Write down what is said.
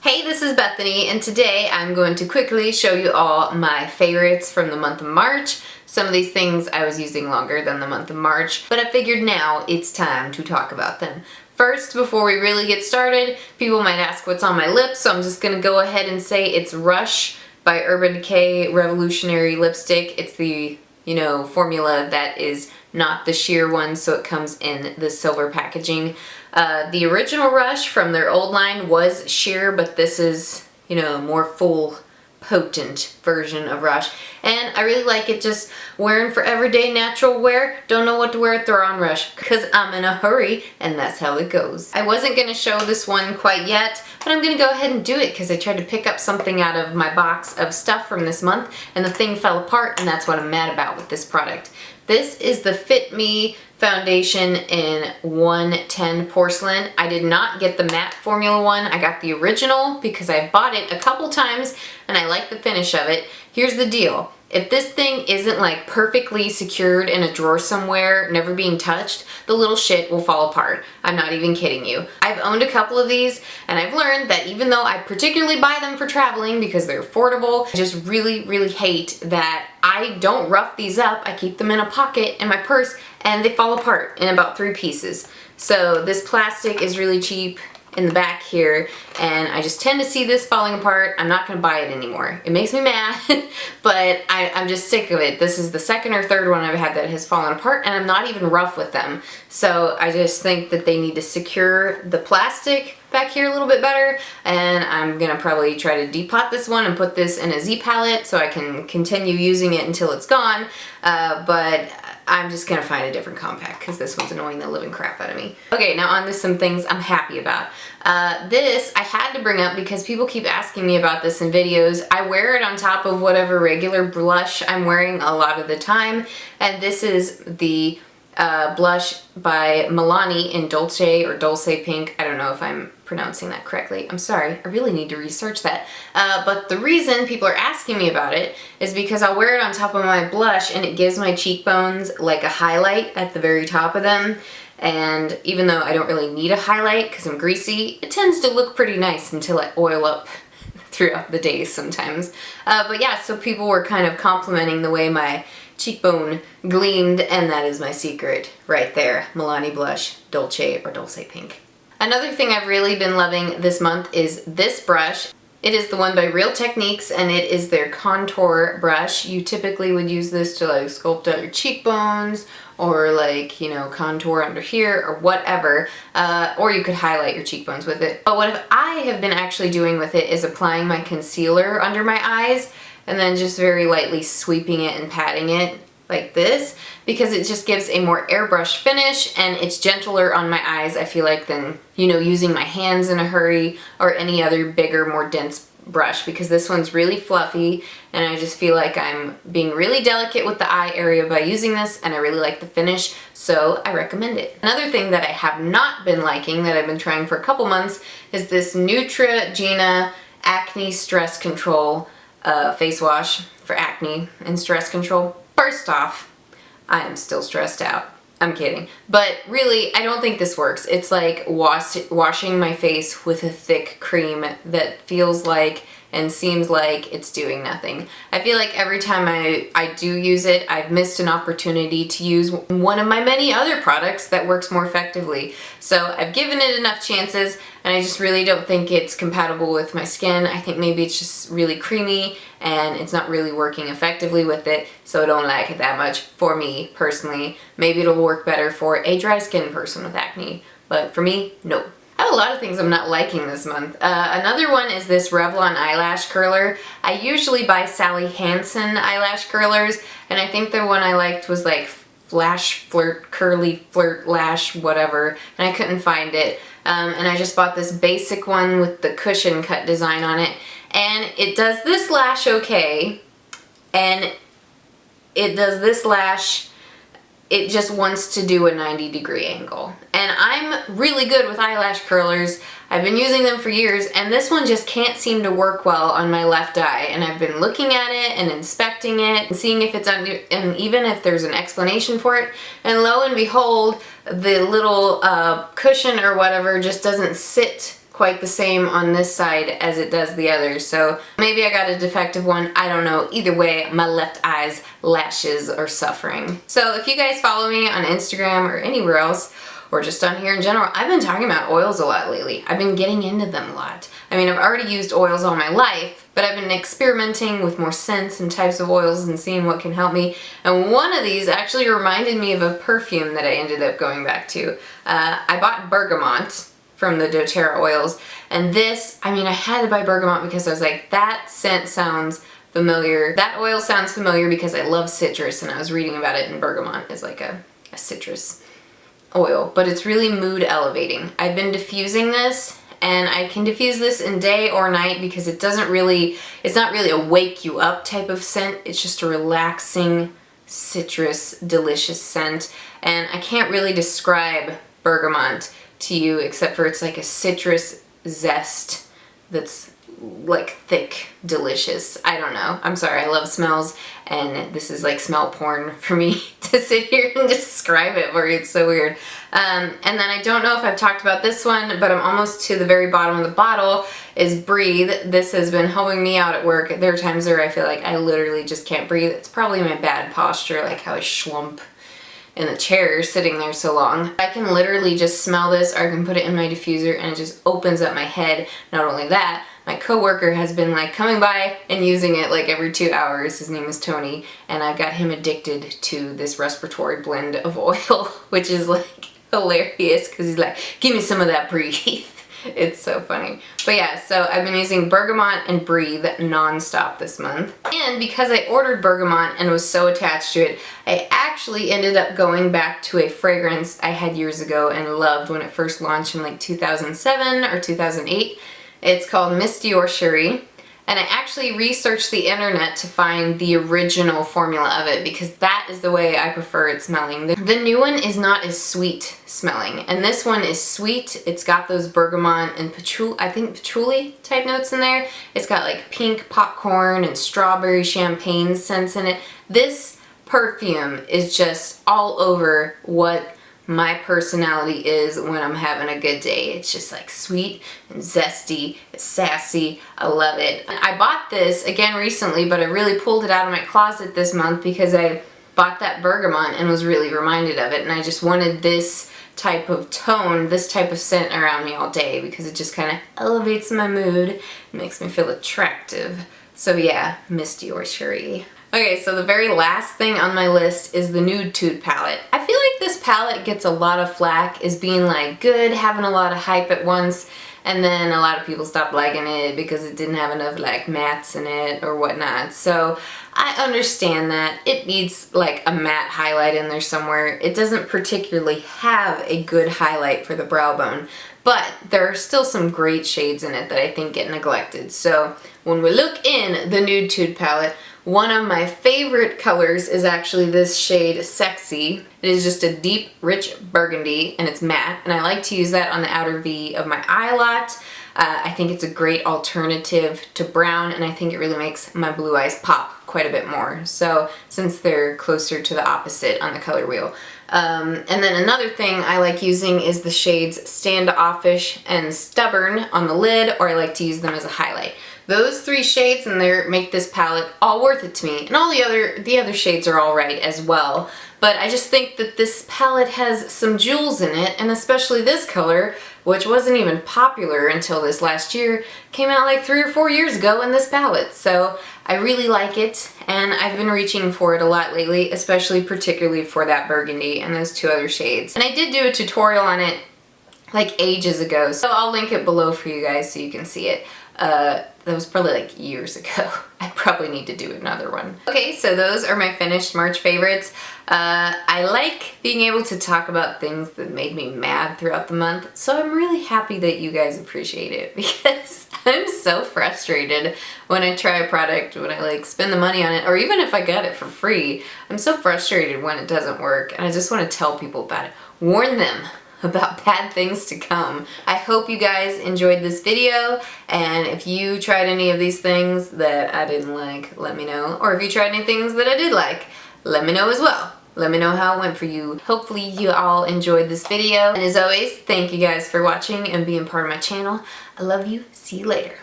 Hey, this is Bethany, and today I'm going to quickly show you all my favorites from the month of March. Some of these things I was using longer than the month of March, but I figured now it's time to talk about them. First, before we really get started, people might ask what's on my lips, so I'm just going to go ahead and say it's Rush by Urban Decay Revolutionary Lipstick. It's the, formula that is not the sheer one, so it comes in the silver packaging. The original Rush from their old line was sheer, but this is, a more full, potent version of Rush. And I really like it, just wearing for everyday natural wear. Don't know what to wear, throw on Rush, because I'm in a hurry, and that's how it goes. I wasn't going to show this one quite yet, but I'm going to go ahead and do it, because I tried to pick up something out of my box of stuff from this month, and the thing fell apart, and that's what I'm mad about with this product. This is the Fit Me foundation in 110 porcelain. I did not get the matte formula one. I got the original because I bought it a couple times and I like the finish of it. Here's the deal. If this thing isn't like perfectly secured in a drawer somewhere, never being touched, the little shit will fall apart. I'm not even kidding you. I've owned a couple of these and I've learned that even though I particularly buy them for traveling because they're affordable, I just really, really hate that I don't rough these up. I keep them in a pocket in my purse and they fall apart in about 3 pieces. So this plastic is really cheap in the back here, and I just tend to see this falling apart. I'm not gonna buy it anymore. It makes me mad, but I'm just sick of it. This is the second or third one I've had that has fallen apart, and I'm not even rough with them. So I just think that they need to secure the plastic back here a little bit better, and I'm gonna probably try to depot this one and put this in a Z palette so I can continue using it until it's gone, but I'm just gonna find a different compact because this one's annoying the living crap out of me. Okay, now on to some things I'm happy about. This I had to bring up because people keep asking me about this in videos. I wear it on top of whatever regular blush I'm wearing a lot of the time, and this is the blush by Milani in Dolce or Dolce Pink. I don't know if I'm pronouncing that correctly. I'm sorry. I really need to research that. But the reason people are asking me about it is because I'll wear it on top of my blush and it gives my cheekbones like a highlight at the very top of them. And even though I don't really need a highlight because I'm greasy, it tends to look pretty nice until I oil up throughout the day sometimes. But yeah, so people were kind of complimenting the way my cheekbone gleamed, and that is my secret right there. Milani blush, Dolce or Dolce Pink. Another thing I've really been loving this month is this brush. It is the one by Real Techniques, and it is their contour brush. You typically would use this to like sculpt out your cheekbones or like, contour under here or whatever, or you could highlight your cheekbones with it. But what I have been actually doing with it is applying my concealer under my eyes and then just very lightly sweeping it and patting it like this, because it just gives a more airbrush finish and it's gentler on my eyes, I feel like, than, using my hands in a hurry or any other bigger, more dense brush, because this one's really fluffy and I just feel like I'm being really delicate with the eye area by using this, and I really like the finish, so I recommend it. Another thing that I have not been liking that I've been trying for a couple months is this Neutragena Acne Stress Control face wash for acne and stress control. First off, I am still stressed out. I'm kidding. But really, I don't think this works. It's like washing my face with a thick cream that feels like and seems like it's doing nothing. I feel like every time I do use it, I've missed an opportunity to use one of my many other products that works more effectively. So I've given it enough chances, and I just really don't think it's compatible with my skin. I think maybe it's just really creamy and it's not really working effectively with it, so I don't like it that much for me personally. Maybe it'll work better for a dry skin person with acne, but for me, no. I have a lot of things I'm not liking this month. Another one is this Revlon eyelash curler. I usually buy Sally Hansen eyelash curlers, and I think the one I liked was like Flash Flirt, Curly Flirt Lash, whatever, and I couldn't find it. And I just bought this basic one with the cushion cut design on it, and it does this lash okay, and it does this lash, it just wants to do a 90-degree angle. And I'm really good with eyelash curlers. I've been using them for years, and this one just can't seem to work well on my left eye. And I've been looking at it and inspecting it and seeing if it's under, and even if there's an explanation for it. And lo and behold, the little cushion or whatever just doesn't sit quite the same on this side as it does the other. So maybe I got a defective one. I don't know. Either way, my left eye's lashes are suffering. So if you guys follow me on Instagram or anywhere else, or just on here in general, I've been talking about oils a lot lately. I've been getting into them a lot. I mean, I've already used oils all my life, but I've been experimenting with more scents and types of oils and seeing what can help me. And one of these actually reminded me of a perfume that I ended up going back to. I bought Bergamot from the Doterra oils, and this, I mean, I had to buy Bergamot because I was like, that scent sounds familiar. That oil sounds familiar because I love citrus, and I was reading about it, and Bergamot is like a citrus oil, but it's really mood elevating. I've been diffusing this, and I can diffuse this in day or night because it's not really a wake you up type of scent. It's just a relaxing, citrus, delicious scent. And I can't really describe Bergamot to you except for it's like a citrus zest that's like thick, delicious. I don't know. I'm sorry, I love smells, and this is like smell porn for me to sit here and describe it for you. It's so weird. And then I don't know if I've talked about this one, but I'm almost to the very bottom of the bottle, is Breathe. This has been helping me out at work. There are times where I feel like I literally just can't breathe. It's probably my bad posture, like how I schlump in the chair sitting there so long. I can literally just smell this, or I can put it in my diffuser and it just opens up my head. Not only that, my coworker has been like coming by and using it like every 2 hours. His name is Tony, and I've got him addicted to this respiratory blend of oil, which is like hilarious because he's like, give me some of that Breathe. It's so funny. But yeah, so I've been using Bergamot and Breathe non-stop this month. And because I ordered Bergamot and was so attached to it, I actually ended up going back to a fragrance I had years ago and loved when it first launched in like 2007 or 2008. It's called Miss Dior Cherie. And I actually researched the internet to find the original formula of it because that is the way I prefer it smelling. The new one is not as sweet smelling, and this one is sweet. It's got those bergamot and patchouli type notes in there. It's got like pink popcorn and strawberry champagne scents in it. This perfume is just all over what my personality is when I'm having a good day. It's just like sweet and zesty, it's sassy. I love it. I bought this again recently, but I really pulled it out of my closet this month because I bought that bergamot and was really reminded of it, and I just wanted this type of tone, this type of scent around me all day because it just kind of elevates my mood. It makes me feel attractive. So yeah, Miss Dior Cherie. Okay, so the very last thing on my list is the Nude'Tude palette. I feel like this palette gets a lot of flack as being like good, having a lot of hype at once, and then a lot of people stopped liking it because it didn't have enough like mattes in it or whatnot. So I understand that. It needs like a matte highlight in there somewhere. It doesn't particularly have a good highlight for the brow bone, but there are still some great shades in it that I think get neglected. So when we look in the Nude'Tude palette, one of my favorite colors is actually this shade Sexy. It is just a deep, rich burgundy, and it's matte, and I like to use that on the outer V of my eye a lot. I think it's a great alternative to brown, and I think it really makes my blue eyes pop quite a bit more. So since they're closer to the opposite on the color wheel. And then another thing I like using is the shades Standoffish and Stubborn on the lid, or I like to use them as a highlight. Those three shades in there make this palette all worth it to me, and all the other shades are all right as well. But I just think that this palette has some jewels in it, and especially this color, which wasn't even popular until this last year, came out like 3 or 4 years ago in this palette. So I really like it, and I've been reaching for it a lot lately, especially particularly for that burgundy and those 2 other shades. And I did do a tutorial on it like ages ago, so I'll link it below for you guys so you can see it. That was probably like years ago. I probably need to do another one. Okay, so those are my finished March favorites. I like being able to talk about things that made me mad throughout the month, so I'm really happy that you guys appreciate it because I'm so frustrated when I try a product, when I like spend the money on it, or even if I got it for free. I'm so frustrated when it doesn't work, and I just want to tell people about it. Warn them about bad things to come. I hope you guys enjoyed this video, and if you tried any of these things that I didn't like, let me know. Or if you tried any things that I did like, let me know as well. Let me know how it went for you. Hopefully you all enjoyed this video. And as always, thank you guys for watching and being part of my channel. I love you. See you later.